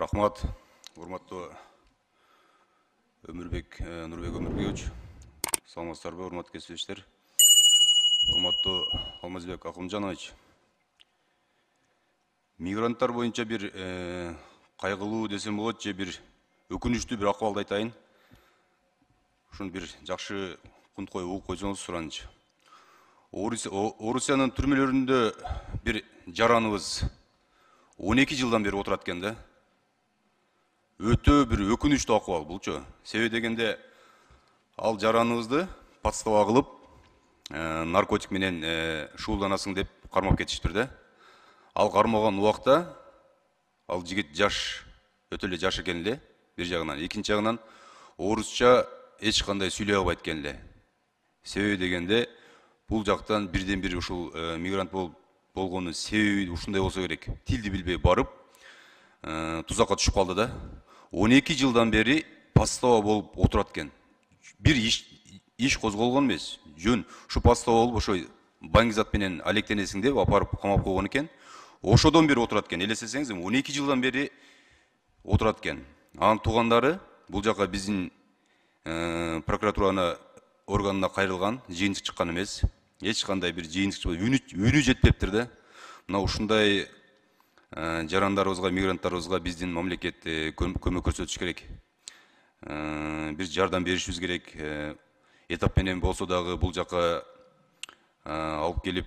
Рахмат, урматтуу Нурбек Өмүрбекович. Саламатсыздарбы, урматтуу кесиптештер. Урматтуу Алмазбек Акымжанович. Мигранттар боюнча бир кайгылуу десем болот, же бир өкүнүчтүү бир акыбалды айтайын. Ушуну бир жакшы кунт коюп угуп койсоңуз суранычы. Орусиянын түрмөлөрүндө бир жараныбыз 12 жылдан бери отурат экен да. Өтө бир өкүнүчтүү акыбал булчу. Себеби дегенде ал жараныбызды подстава кылып, наркотик менен шуулданасың деп кармап кетиштир да. Ал кармаган убакта ал жигит жаш, өтө эле жаш экен эле бир жагынан. Экинчи жагынан орусча эч кандай сүйлөй албайт экен эле. Себеби дегенде бул жактан бирден бир ушул мигрант болгонун себеби ушундай болсо керек. Тилди билбей барып, тузакка түшүп калды да. 12 жылдан бери подстава болуп отурат экен. Бир иш козголгон эмес. Жөн ушу подстава болуп ошо баңгизат менен алектенесиң деп апарып камап койгон экен. Ошодон бери отурат экен. Элестесеңиз, 12 жылдан бери отурат экен. Анын туугандары бул жака биздин прокуратуранын органына кайрылган, жыйынтык чыккан эмес. Эч кандай бир жыйынтык үнү жетпептир да. Мына ушундай жарандарыбызга, мигранттарыбызга биздин мамлекет көмөк көрсөтүш керек. Бир жардам беришибиз керек. Этап менен болсо дагы бул жака алып келип,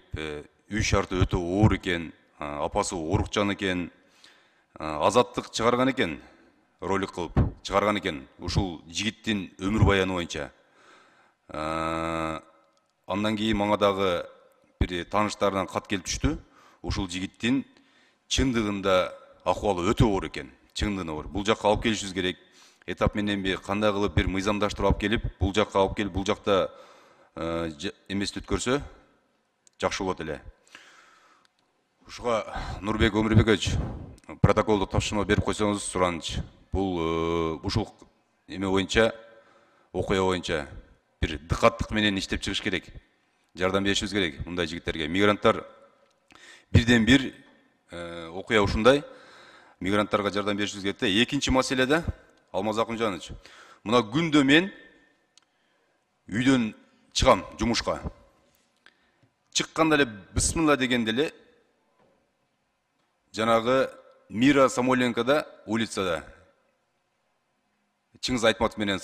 үй шарты өтө оор экен, апасы оорукчан экен, азаттык чыгарган экен, ролик кылып чыгарган экен ушул жигиттин өмүр баяны боюнча. Андан кийин мага дагы бир тааныштарынан кат келип түштү. Ушул жигиттин чындыгында акыбалы өтө оор экен. Чындыгында оор. Бул жакка алып келишибиз керек. Этап менен кандай кылып бир мыйзамдаштырып алып келип, бул жакка алып келип, бул жакта эмести өткөрсө жакшы болот эле. Ушуга Нурбек Өмүрбекович протоколду тапшырма берип койсоңуз сураныч. Бул ушул эме боюнча, окуя боюнча бир дыкаттык менен иштеп чыгыш керек. Жардам беришибиз керек мындай жигиттерге. Мигранттар бирден бир окуя ушундай. Мигранттарга жардам беришибиз керек да. Экинчи маселеде Алмаз Акымжанович, мына күндө мен үйдөн чыгам жумушка. Чыкканда эле бисмилла дегенде эле жанагы Мира Самойленкода улицада Чыңгыз Айтматов менен